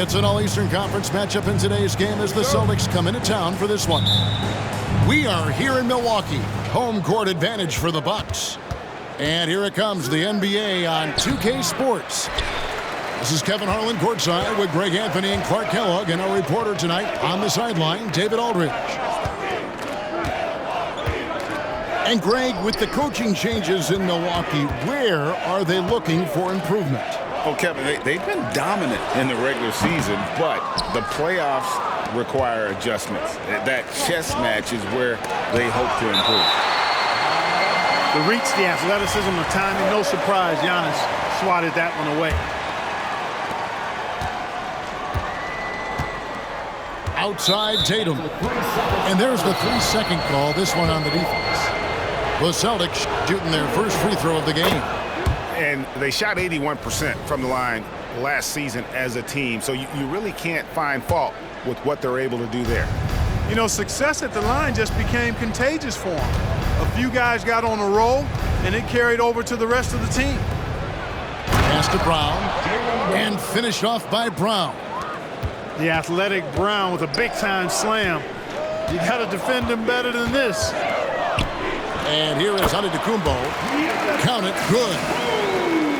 It's an All-Eastern Conference matchup in today's game as the Celtics come into town for this one. We are here in Milwaukee. Home court advantage for the Bucks. And here it comes, the NBA on 2K Sports. This is Kevin Harlan courtside with Greg Anthony and Clark Kellogg, and our reporter tonight on the sideline, David Aldridge. And Greg, with the coaching changes in Milwaukee, where are they looking for improvement? Oh, Kevin, they've been dominant in the regular season, but the playoffs require adjustments. That chess match is where they hope to improve. The reach, the athleticism, the timing, no surprise, Giannis swatted that one away. Outside Tatum. And there's the 3-second call, this one on the defense. The Celtics shooting their first free throw of the game. And they shot 81% from the line last season as a team, so you really can't find fault with what they're able to do there. You know, success at the line just became contagious for them. A few guys got on a roll, and it carried over to the rest of the team. Pass to Brown, and finished off by Brown. The athletic Brown with a big-time slam. You got to defend him better than this. And here is Antetokounmpo. Count it, good.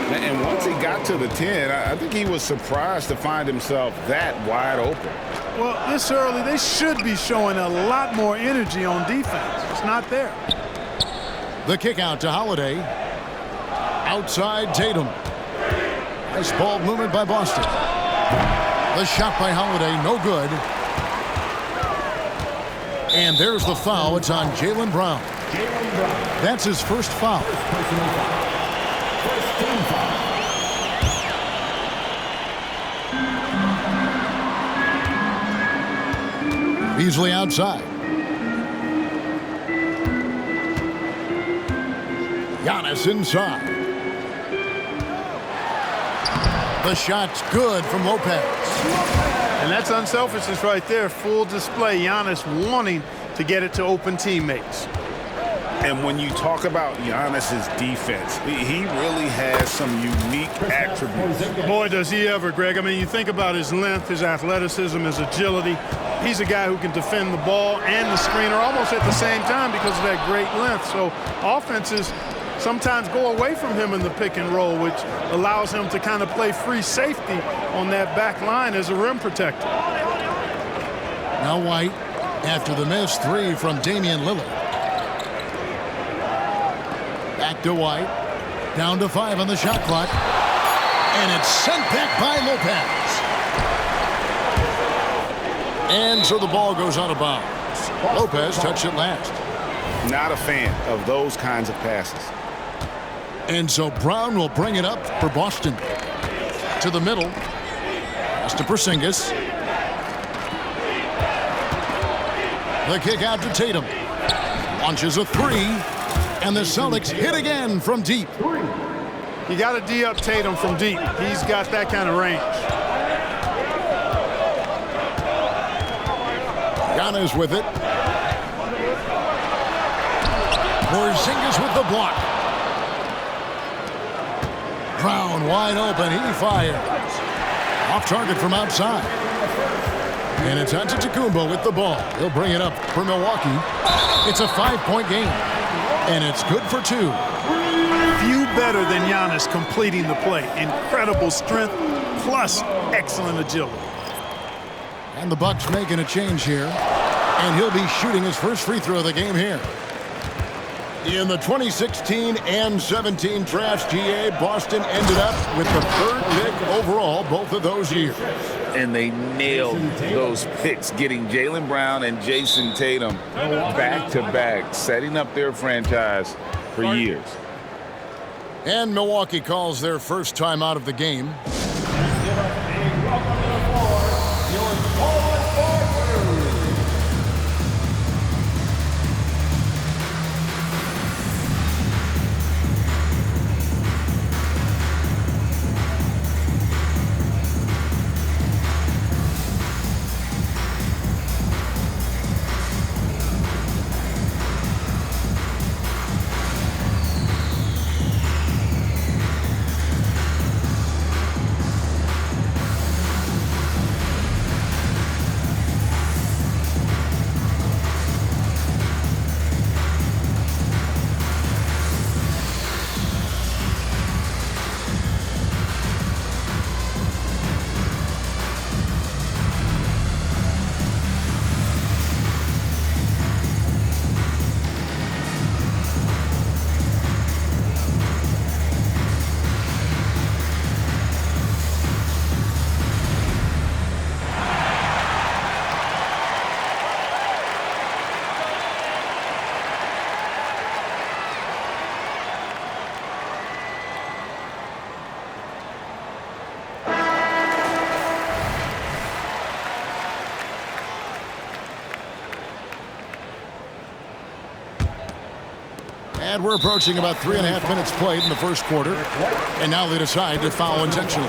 And once he got to the 10, I think he was surprised to find himself that wide open. Well, this early, they should be showing a lot more energy on defense. It's not there. The kick out to Holiday. Outside Tatum. Nice ball movement by Boston. The shot by Holiday, no good. And there's the foul. It's on Jaylen Brown. That's his first foul. Beasley outside. Giannis inside. The shot's good from Lopez. And that's unselfishness right there. Full display. Giannis wanting to get it to open teammates. And when you talk about Giannis's defense, he really has some unique attributes. Boy, does he ever, Greg. I mean, you think about his length, his athleticism, his agility. He's a guy who can defend the ball and the screener almost at the same time because of that great length. So offenses sometimes go away from him in the pick and roll, which allows him to kind of play free safety on that back line as a rim protector. Now White after the missed three from Damian Lillard. Back to White. Down to 5 on the shot clock. And it's sent back by Lopez. And so the ball goes out of bounds. Lopez touched it last. Not a fan of those kinds of passes. And so Brown will bring it up for Boston. To the middle. Pass to Porzingis. The kick out to Tatum. Launches a 3. And the Celtics hit again from deep. You got to D up Tatum from deep. He's got that kind of range. Giannis with it. Porzingis with the block. Brown wide open. He fires. Off target from outside. And it's Antetokounmpo with the ball. He'll bring it up for Milwaukee. It's a 5-point game. And it's good for 2. Few better than Giannis completing the play. Incredible strength plus excellent agility. And the Bucks making a change here. And he'll be shooting his first free throw of the game here. In the 2016 and 17 drafts, GA, Boston ended up with the 3rd pick overall both of those years. And they nailed those picks, getting Jaylen Brown and Jason Tatum back-to-back, setting up their franchise for years. And Milwaukee calls their first time out of the game. And we're approaching about 3.5 minutes played in the first quarter. And now they decide to foul intentionally.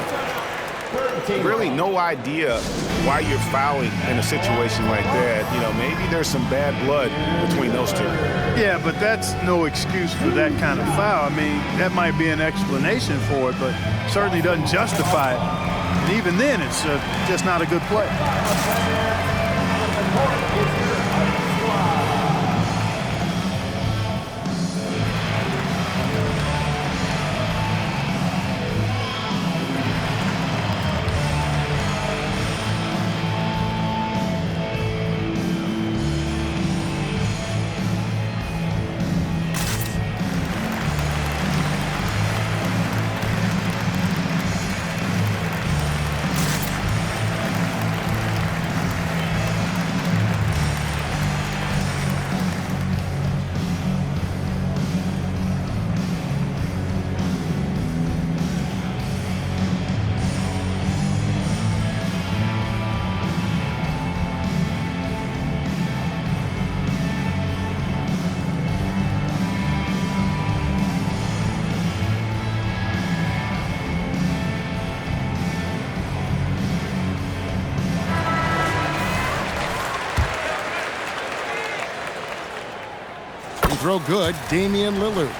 Really no idea why you're fouling in a situation like that. You know, maybe there's some bad blood between those two. Yeah, but that's no excuse for that kind of foul. I mean, that might be an explanation for it, but certainly doesn't justify it. And even then, it's just not a good play. Throw good, Damian Lillard.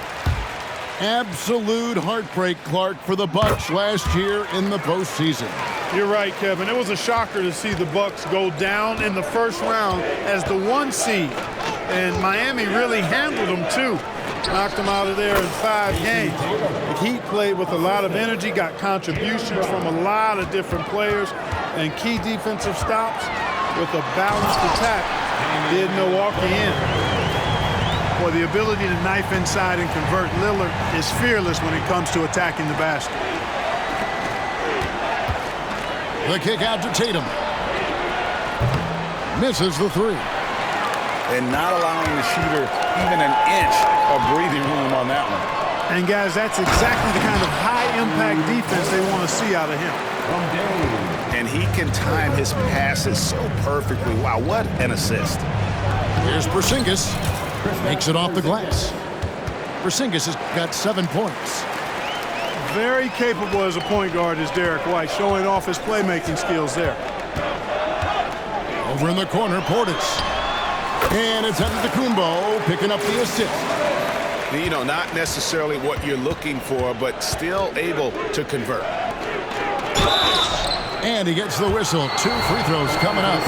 Absolute heartbreak, Clark, for the Bucks last year in the postseason. You're right, Kevin. It was a shocker to see the Bucks go down in the first round as the 1 seed. And Miami really handled them, too. Knocked them out of there in 5 games. The Heat played with a lot of energy, got contributions from a lot of different players, and key defensive stops with a balanced attack did Milwaukee in. Well, the ability to knife inside and convert Lillard is fearless when it comes to attacking the basket. The kick out to Tatum. Misses the 3. And not allowing the shooter even an inch of breathing room on that one. And, guys, that's exactly the kind of high-impact defense they want to see out of him. And he can time his passes so perfectly. Wow, what an assist. Here's Porzingis. Makes it off the glass. Porzingis has got 7 points. Very capable as a point guard is Derek White, showing off his playmaking skills there. Over in the corner, Portis. And it's Antetokounmpo picking up the assist. You know, not necessarily what you're looking for, but still able to convert. And he gets the whistle. 2 free throws coming up.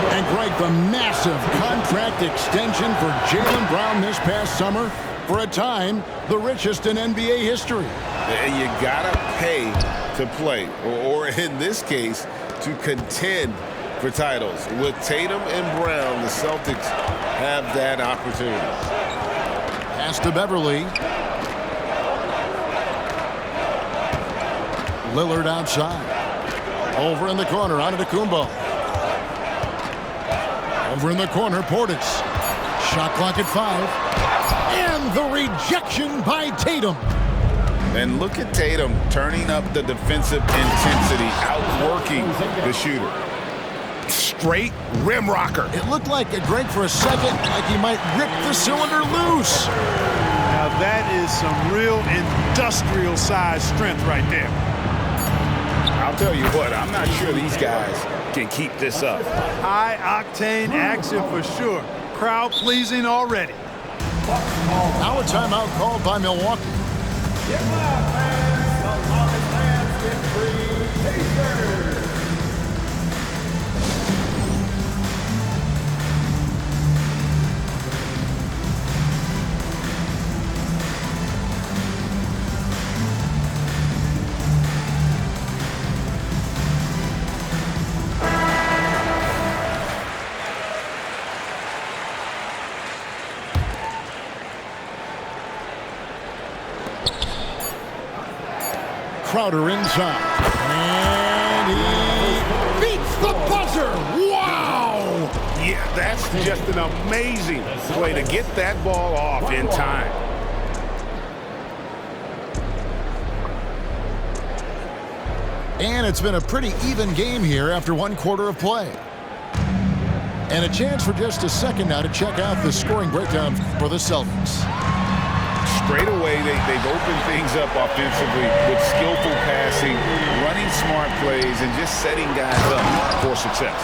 And Greg, the massive contract extension for Jaylen Brown this past summer, for a time, the richest in NBA history. You gotta pay to play, or in this case, to contend for titles. With Tatum and Brown, the Celtics have that opportunity. Pass to Beverly. Lillard outside. Over in the corner, Antetokounmpo. Over in the corner, Portis. Shot clock at 5. And the rejection by Tatum. And look at Tatum turning up the defensive intensity, outworking the shooter. Straight rim rocker. It looked like, Greg, for a second, like he might rip the cylinder loose. Now that is some real industrial size strength right there. I'll tell you what, I'm not sure these guys can keep this up. High-octane action for sure. Crowd pleasing already. Now a timeout called by Milwaukee. Crowder inside. And he beats the buzzer. Wow! Yeah, that's just an amazing play to get that ball off in time. And it's been a pretty even game here after 1 quarter of play. And a chance for just a second now to check out the scoring breakdown for the Celtics. Straight away, they've opened things up offensively with skillful passing, running smart plays, and just setting guys up for success.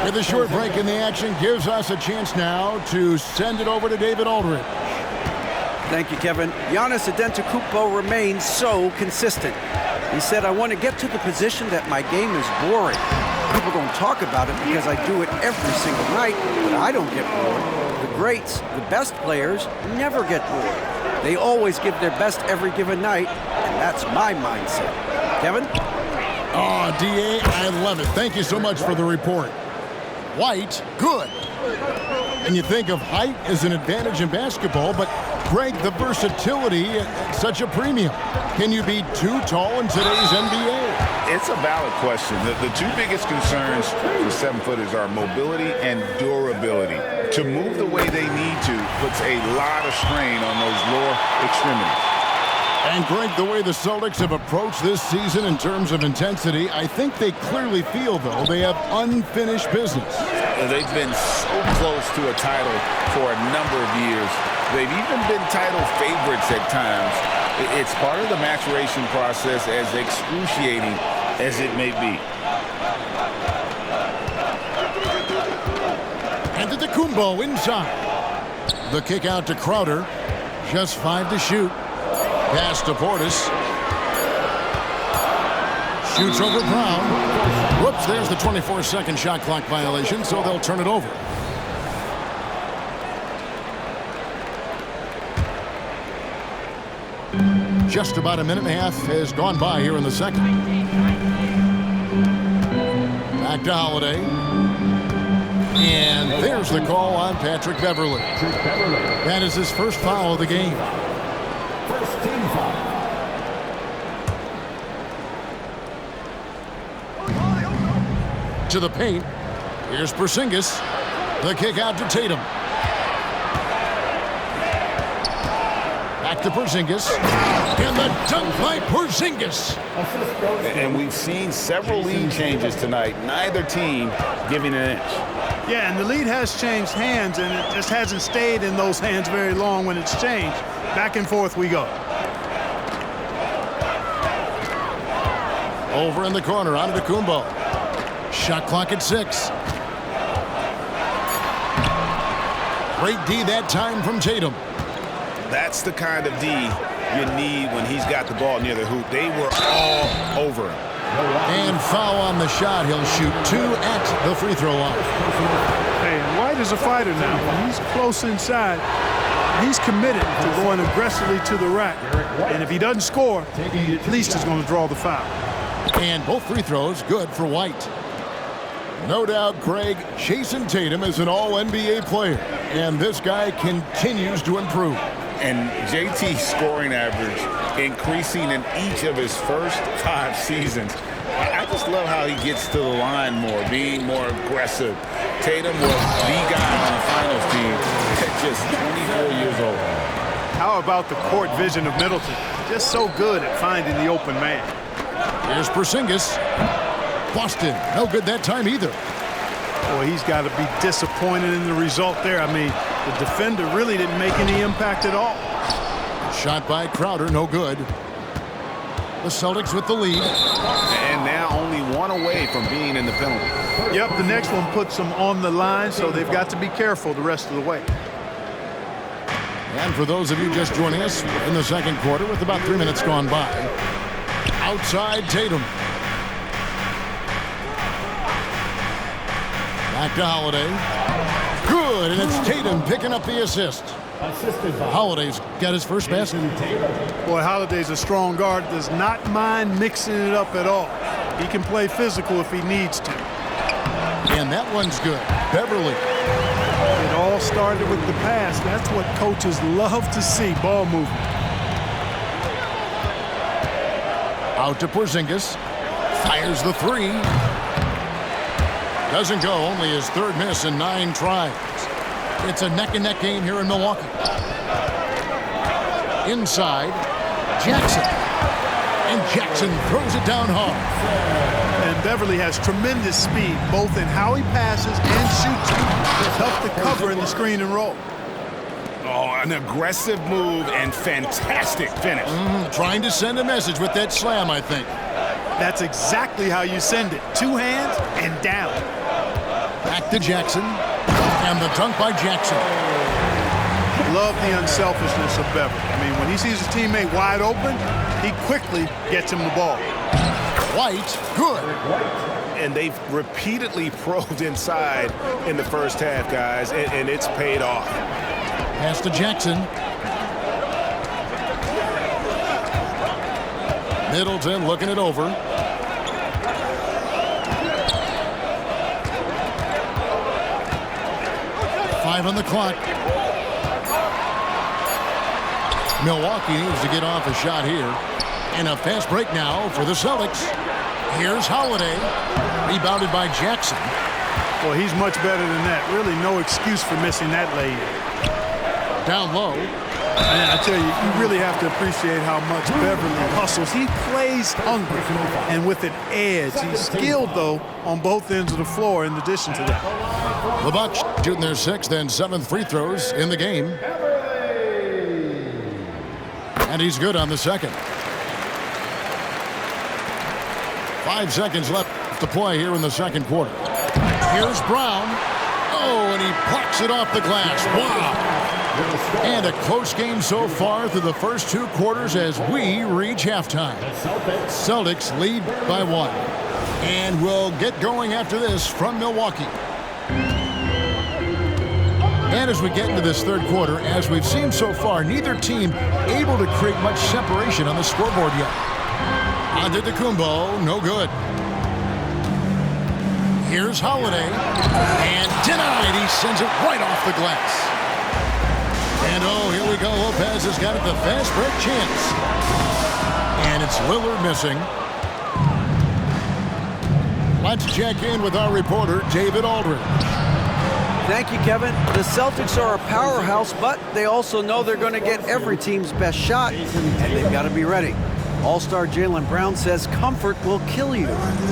With a short break in the action gives us a chance now to send it over to David Aldridge. Thank you, Kevin. Giannis Antetokounmpo remains so consistent. He said, I want to get to the position that my game is boring. People don't talk about it because I do it every single night, but I don't get bored. The greats, the best players, never get bored. They always give their best every given night, and that's my mindset. Kevin? Oh, D.A., I love it. Thank you so much for the report. White, good. And you think of height as an advantage in basketball, but Greg, the versatility at such a premium. Can you be too tall in today's NBA? It's a valid question. The two biggest concerns for 7-footers are mobility and durability. To move the way they need to puts a lot of strain on those lower extremities. And Greg, the way the Celtics have approached this season in terms of intensity, I think they clearly feel, though, they have unfinished business. They've been so close to a title for a number of years. They've even been title favorites at times. It's part of the maturation process, as excruciating as it may be. And Antetokounmpo inside. The kick out to Crowder. Just 5 to shoot. Pass to Portis. Shoots over Brown. Whoops, there's the 24-second shot clock violation, so they'll turn it over. Just about a minute and a half has gone by here in the second. Back to Holiday. And there's the call on Patrick Beverley. That is his first foul of the game. First team foul. To the paint. Here's Porzingis. The kick out to Tatum. Back to Porzingis. And the dunk by Porzingis. And we've seen several lead changes tonight. Neither team giving an inch. Yeah, and the lead has changed hands, and it just hasn't stayed in those hands very long when it's changed. Back and forth we go. Over in the corner, Antetokounmpo. Shot clock at 6. Great D that time from Tatum. That's the kind of D you need when he's got the ball near the hoop. They were all over him. And foul on the shot. He'll shoot 2 at the free throw line. Hey, White is a fighter now. When he's close inside, he's committed to going aggressively to the rack. And if he doesn't score, at least he's going to draw the foul. And both free throws good for White. No doubt, Greg, Jason Tatum is an all-NBA player. And this guy continues to improve. And JT's scoring average increasing in each of his first 5 seasons. I just love how he gets to the line more, being more aggressive. Tatum was the guy on the finals team at just 24 years old. How about the court vision of Middleton? Just so good at finding the open man. Here's Porzingis. Boston, no good that time either. Boy, he's got to be disappointed in the result there. I mean, the defender really didn't make any impact at all. Shot by Crowder, no good. The Celtics with the lead. And now only 1 away from being in the penalty. Yep, the next one puts them on the line, so they've got to be careful the rest of the way. And for those of you just joining us in the second quarter with about 3 minutes gone by, outside Tatum. Back to Holiday. Good, and it's Tatum picking up the assist. Holiday's got his first basket. Boy, Holiday's a strong guard, does not mind mixing it up at all. He can play physical if he needs to. And that one's good. Beverley. It all started with the pass. That's what coaches love to see, ball movement. Out to Porzingis. Fires the 3. Doesn't go, only his 3rd miss in 9 tries. It's a neck-and-neck game here in Milwaukee. Inside, Jackson. And Jackson throws it down hard. And Beverly has tremendous speed, both in how he passes and shoots. It's tough to cover in the screen and roll. Oh, an aggressive move and fantastic finish. Trying to send a message with that slam, I think. That's exactly how you send it. 2 hands and down. Back to Jackson. And the dunk by Jackson. Love the unselfishness of Beverly. I mean, when he sees his teammate wide open, he quickly gets him the ball. White, good. And they've repeatedly probed inside in the first half, guys, and it's paid off. Pass to Jackson. Middleton looking it over. Five on the clock. Milwaukee needs to get off a shot here. And a fast break now for the Celtics. Here's Holiday. Rebounded by Jackson. Well, he's much better than that. Really no excuse for missing that lay-in. Down low. Man, I tell you, you really have to appreciate how much Beverly hustles. He plays hungry and with an edge. He's skilled, though, on both ends of the floor in addition to that. The Bucks shooting their 6th and 7th free throws in the game. And he's good on the second. 5 seconds left to play here in the second quarter. Here's Brown. Oh, and he plucks it off the glass. Wow. And a close game so far through the first 2 quarters as we reach halftime. Celtics lead by 1. And we'll get going after this from Milwaukee. And as we get into this third quarter, as we've seen so far, neither team able to create much separation on the scoreboard yet. Antetokounmpo, no good. Here's Holiday. And denied. He sends it right off the glass. And oh, here we go. Lopez has got it, the fast break chance. And it's Lillard missing. Let's check in with our reporter, David Aldridge. Thank you, Kevin. The Celtics are a powerhouse, but they also know they're going to get every team's best shot, and they've got to be ready. All-star Jaylen Brown says comfort will kill you.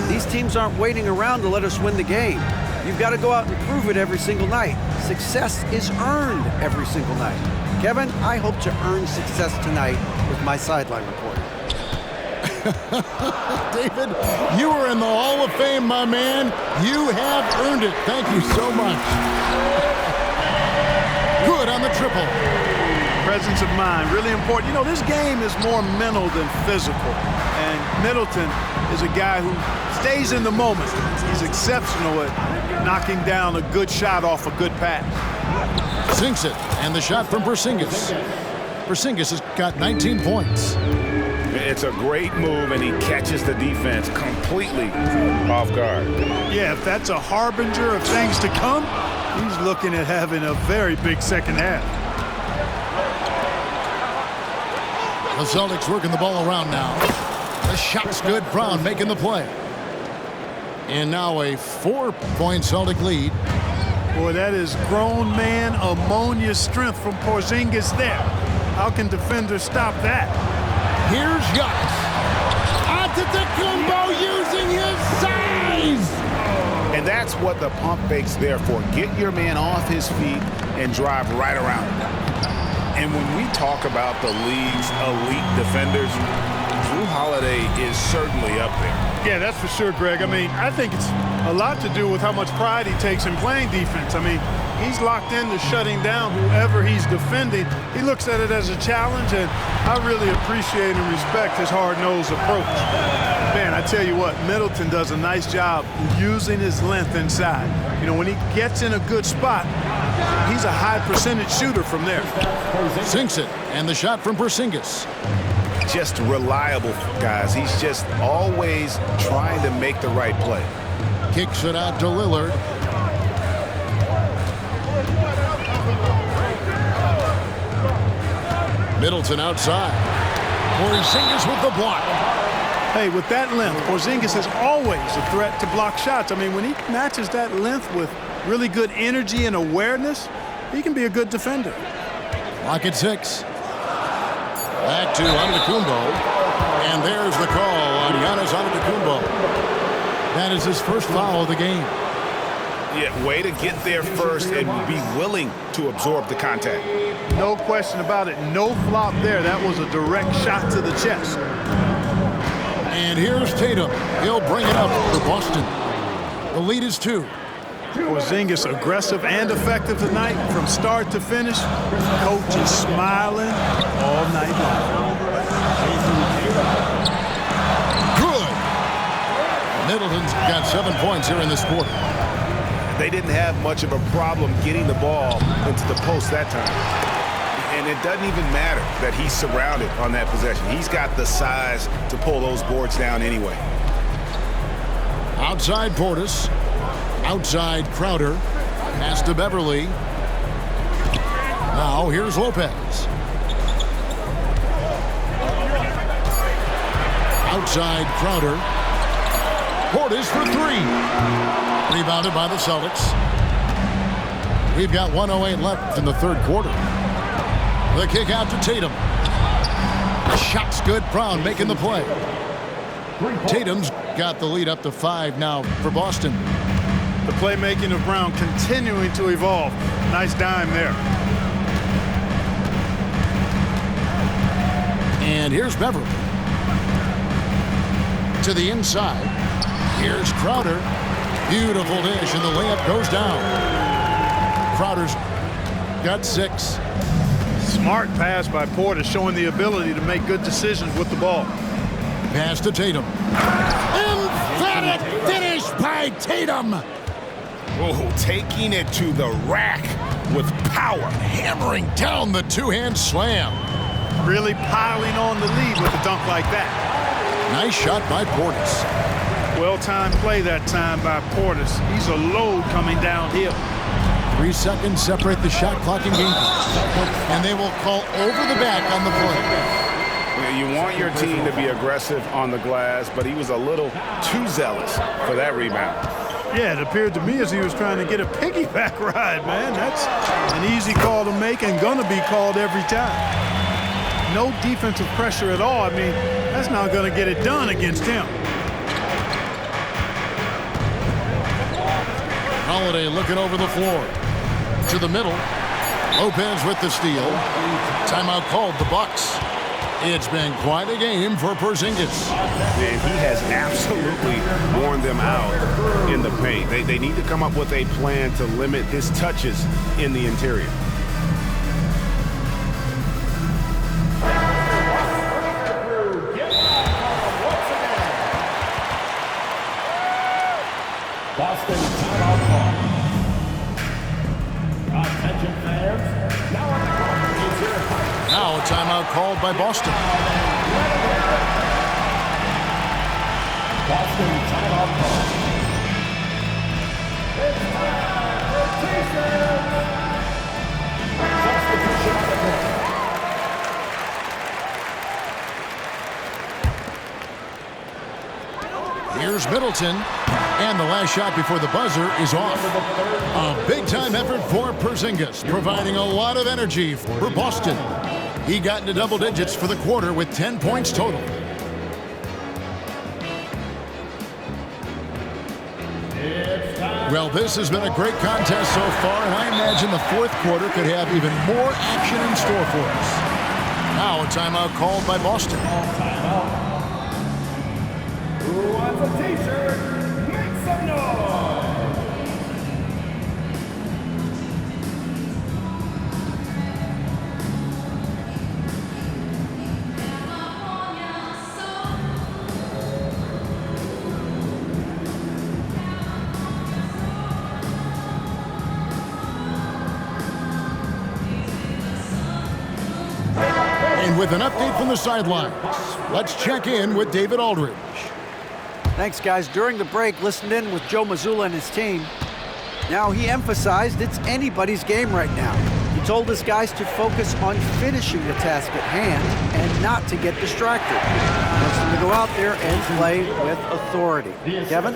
These teams aren't waiting around to let us win the game. You've got to go out and prove it every single night. Success is earned every single night. Kevin, I hope to earn success tonight with my sideline report. David, you are in the Hall of Fame, my man. You have earned it. Thank you so much. Good on the triple. Presence of mind, really important. You know, this game is more mental than physical. And Middleton is a guy who stays in the moment. He's exceptional at knocking down a good shot off a good pass. Sinks it, and the shot from Porzingis. Porzingis has got 19 points. It's a great move, and he catches the defense completely off guard. Yeah, if that's a harbinger of things to come, he's looking at having a very big second half. The Celtics working the ball around now. The shot's good. Brown making the play. And now a 4-point Celtic lead. Boy, that is grown man ammonia strength from Porzingis there. How can defenders stop that? Here's Giannis. Antetokounmpo using his size. And that's what the pump fake's there for. Get your man off his feet and drive right around him. And when we talk about the league's elite defenders, Jrue Holiday is certainly up there. Yeah, that's for sure, Greg. I mean, I think it's a lot to do with how much pride he takes in playing defense. I mean, he's locked into shutting down whoever he's defending. He looks at it as a challenge, and I really appreciate and respect his hard-nosed approach. Man, I tell you what, Middleton does a nice job using his length inside. You know, when he gets in a good spot, he's a high percentage shooter from there. Sinks it, and the shot from Porzingis. Just reliable, guys. He's just always trying to make the right play. Kicks it out to Lillard. Middleton outside. Porzingis with the block. Hey, with that length, Porzingis is always a threat to block shots. I mean, when he matches that length with really good energy and awareness, he can be a good defender. Lock at 6. Back to Antetokounmpo. And there's the call on Giannis Antetokounmpo. That is his first foul of the game. Yeah, way to get there first and be willing to absorb the contact. No question about it. No flop there. That was a direct shot to the chest. And here's Tatum. He'll bring it up for Boston. The lead is 2. Porzingis aggressive and effective tonight from start to finish. Coach is smiling all night long. Good. Middleton's got 7 points here in this quarter. They didn't have much of a problem getting the ball into the post that time. And it doesn't even matter that he's surrounded on that possession. He's got the size to pull those boards down anyway. Outside Portis. Outside Crowder. Pass to Beverly. Now here's Lopez. Outside Crowder. Portis for 3. Rebounded by the Celtics. We've got 1:08 left in the third quarter. The kick out to Tatum. The shot's good. Brown making the play. Tatum's got the lead up to 5 now for Boston. The playmaking of Brown continuing to evolve. Nice dime there. And here's Beverly. To the inside. Here's Crowder. Beautiful dish, and the layup goes down. Crowder's got 6. Smart pass by Porter, showing the ability to make good decisions with the ball. Pass to Tatum. Emphatic finish by Tatum. Oh, taking it to the rack with power. Hammering down the two-hand slam. Really piling on the lead with a dunk like that. Nice shot by Portis. Well-timed play that time by Portis. He's a load coming downhill. 3 seconds separate the shot clock and game clock. And they will call over the back on the play. You want your team to be aggressive on the glass, but he was a little too zealous for that rebound. Yeah, it appeared to me as he was trying to get a piggyback ride, man. That's an easy call to make and gonna be called every time. No defensive pressure at all. I mean, that's not gonna get it done against him. Holiday looking over the floor. To the middle. Lopez with the steal. Timeout called the Bucks. It's been quite a game for Porzingis. And he has absolutely worn them out in the paint. They need to come up with a plan to limit his touches in the interior. Boston timeout call. Attention fans. Now on the clock is your time. Now a timeout called by Boston. Boston timeout call. It's time for T-shirts. Substitution on the court. Here's Middleton. And the last shot before the buzzer is off. A big-time effort for Porzingis, providing a lot of energy for Boston. He got into double digits for the quarter with 10 points total. Well, this has been a great contest so far, and I imagine the fourth quarter could have even more action in store for us. Now a timeout called by Boston. Who wants a T-shirt? Make some noise! And with an update from the sidelines, let's check in with David Aldridge. Thanks, guys. During the break, listened in with Joe Mazzulla and his team. Now, he emphasized it's anybody's game right now. He told his guys to focus on finishing the task at hand and not to get distracted. He wants them to go out there and play with authority. Kevin?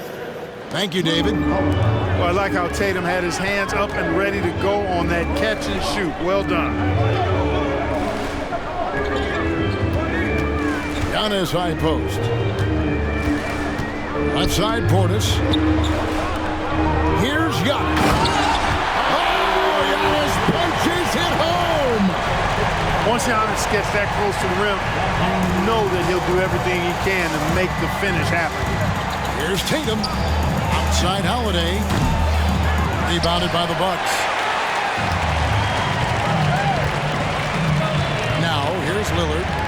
Thank you, David. Well, I like how Tatum had his hands up and ready to go on that catch and shoot. Well done. Giannis high post. Left side, Portis. Here's Giannis. Oh, Giannis punches it home. Once Giannis gets that close to the rim, you know that he'll do everything he can to make the finish happen. Here's Tatum. Outside Holiday. Rebounded by the Bucks. Now, here's Lillard.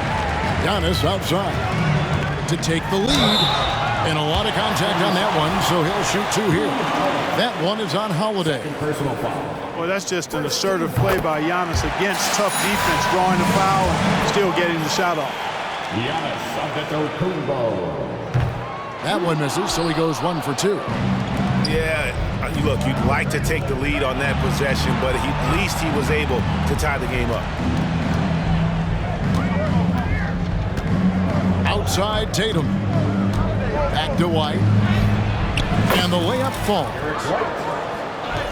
Giannis outside to take the lead. And a lot of contact on that one, so he'll shoot two here. That one is on Holiday. Personal foul. Well, that's just an assertive play by Giannis against tough defense, drawing the foul and still getting the shot off. Giannis Antetokounmpo. That one misses, so he goes 1 for 2. Yeah, look, you'd like to take the lead on that possession, but at least he was able to tie the game up. Outside Tatum. Back to White. And the layup falls.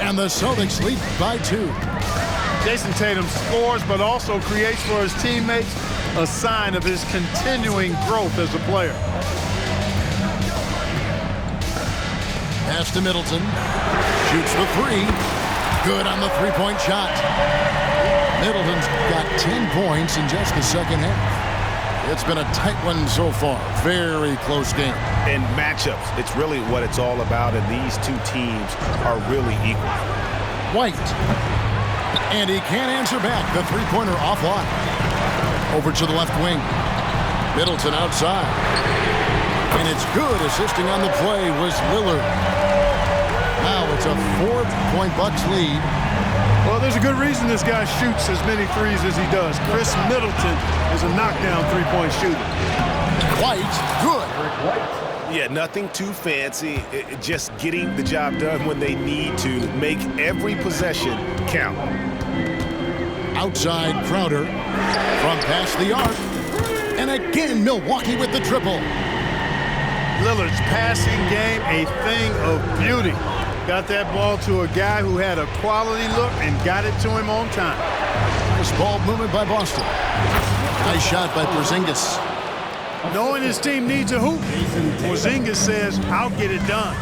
And the Celtics lead by 2. Jason Tatum scores, but also creates for his teammates, a sign of his continuing growth as a player. Pass to Middleton. Shoots the 3. Good on the three-point shot. Middleton's got 10 points in just the second half. It's been a tight one so far. Very close game. And matchups, it's really what it's all about, and these two teams are really equal. White. And he can't answer back. The three-pointer offline. Over to the left wing. Middleton outside. And it's good. Assisting on the play was Lillard. Now it's a 4-point Bucks lead. Well, there's a good reason this guy shoots as many threes as he does. Chris Middleton is a knockdown three-point shooter. White, good. Yeah, nothing too fancy. Just getting the job done when they need to. Make every possession count. Outside Crowder. From past the arc. And again, Milwaukee with the triple. Lillard's passing game, a thing of beauty. Got that ball to a guy who had a quality look and got it to him on time. Nice ball movement by Boston. Nice shot by Porzingis. Knowing his team needs a hoop, Porzingis says, I'll get it done.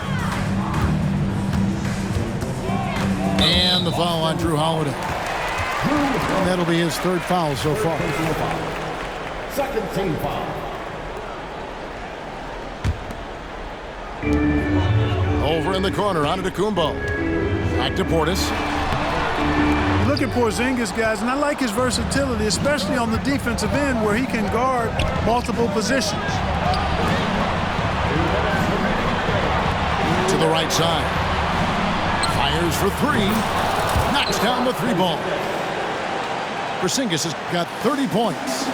And the foul on Drew Holiday. And that'll be his third foul so far. Second team foul. Over in the corner, Antetokounmpo. Back to Portis. Look at Porzingis, guys, and I like his versatility, especially on the defensive end where he can guard multiple positions. To the right side. Fires for 3. Knocks down the 3-ball. Porzingis has got 30 points.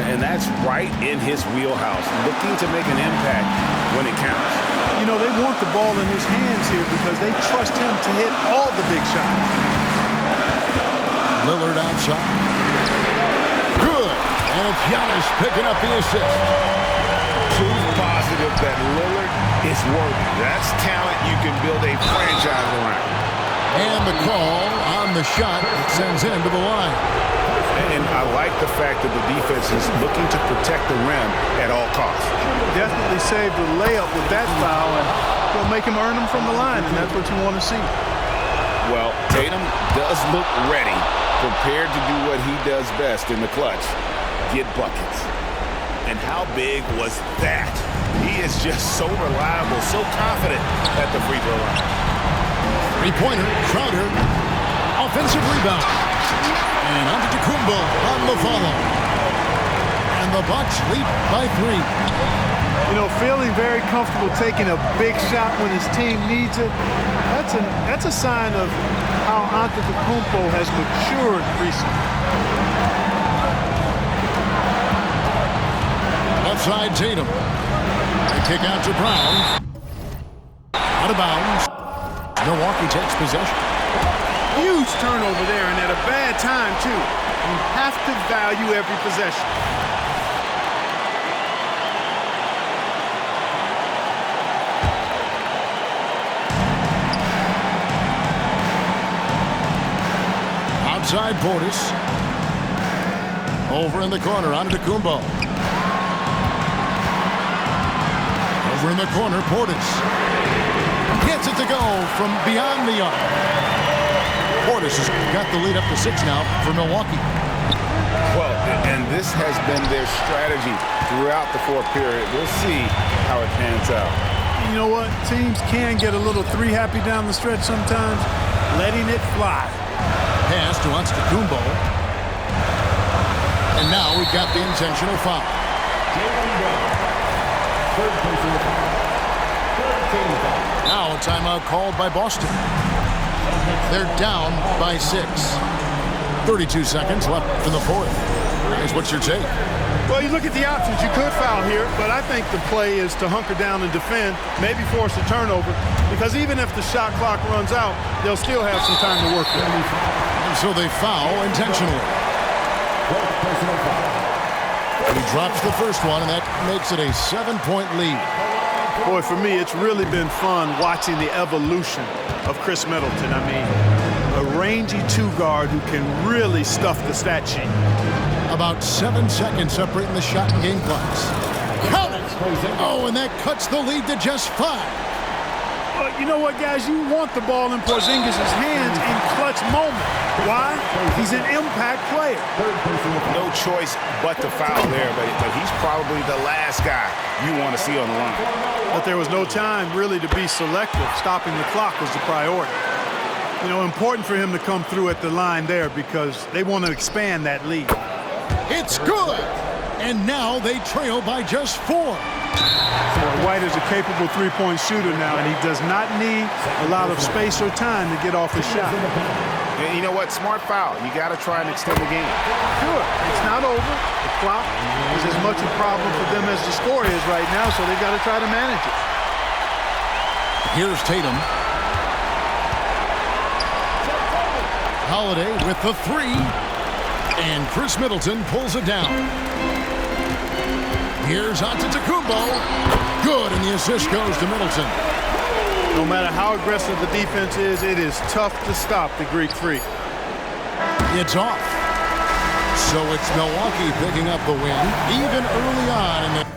And that's right in his wheelhouse, looking to make an impact when it counts. You know, they want the ball in his hands here because they trust him to hit all the big shots. Lillard outside. Good. And it's Giannis picking up the assist. Proof positive that Lillard is worthy. That's talent you can build a franchise around. And the call on the shot that sends him to the line. And I like the fact that the defense is looking to protect the rim at all costs. Definitely saved the layup with that foul, and will make him earn them from the line, and that's what you want to see. Well, Tatum does look ready, prepared to do what he does best in the clutch, get buckets. And how big was that? He is just so reliable, so confident at the free throw line. Three-pointer, Crowder. Offensive rebound. And Antetokounmpo on the follow. And the Bucks lead by 3. You know, feeling very comfortable taking a big shot when his team needs it. That's a sign of how Antetokounmpo has matured recently. Left side, Tatum. They kick out to Brown. Out of bounds. Milwaukee takes possession. Huge turnover there, and at a bad time, too. You have to value every possession. Outside Portis. Over in the corner, Antetokounmpo. Over in the corner, Portis. Gets it to go from beyond the arc. Portis has got the lead up to 6 now for Milwaukee. Well, and this has been their strategy throughout the fourth period. We'll see how it pans out. You know what? Teams can get a little three-happy down the stretch sometimes, letting it fly. Pass to Antetokounmpo. And now we've got the intentional foul. Now a timeout called by Boston. They're down by 6. 32 seconds left in the fourth. Guys, what's your take? Well, you look at the options. You could foul here, but I think the play is to hunker down and defend, maybe force a turnover, because even if the shot clock runs out, they'll still have some time to work with. And so they foul intentionally. He drops the first one, and that makes it a 7-point lead. Boy, for me, it's really been fun watching the evolution of Chris Middleton. I mean, a rangy two-guard who can really stuff the stat sheet. About 7 seconds separating the shot and game clocks. Count it! Oh, and that cuts the lead to just 5. But you know what, guys? You want the ball in Porzingis' hands in clutch moment. Why? He's an impact player. No choice but to foul there, but he's probably the last guy you want to see on the line. But there was no time really to be selective. Stopping the clock was the priority. You know, important for him to come through at the line there because they want to expand that lead. It's good! And now they trail by just 4. White is a capable three-point shooter now, and he does not need a lot of space or time to get off his shot. And you know what? Smart foul. You got to try and extend the game. Sure, it's not over. The clock is as much a problem for them as the score is right now, so they've got to try to manage it. Here's Tatum. Holiday with the 3. And Chris Middleton pulls it down. Here's Antetokounmpo. Good, and the assist goes to Middleton. No matter how aggressive the defense is, it is tough to stop the Greek Freak. It's off. So it's Milwaukee picking up the win, even early on in the...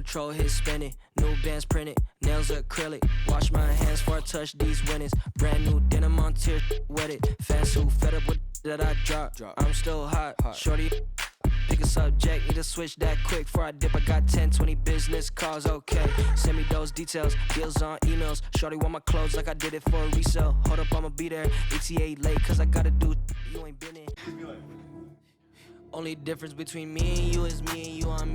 control hit spinning. New bands printed, nails acrylic. Wash my hands before I touch these winnings. Brand new denim on tier, wet it. Fans who fed up with that I drop. I'm still hot, shorty. Pick a subject, need to switch that quick. Before I dip, I got 10, 20 business calls, okay. Send me those details, deals on emails. Shorty want my clothes like I did it for a resale. Hold up, I'ma be there. ETA late, cause I gotta do you ain't been in. Only difference between me and you is me and you on me.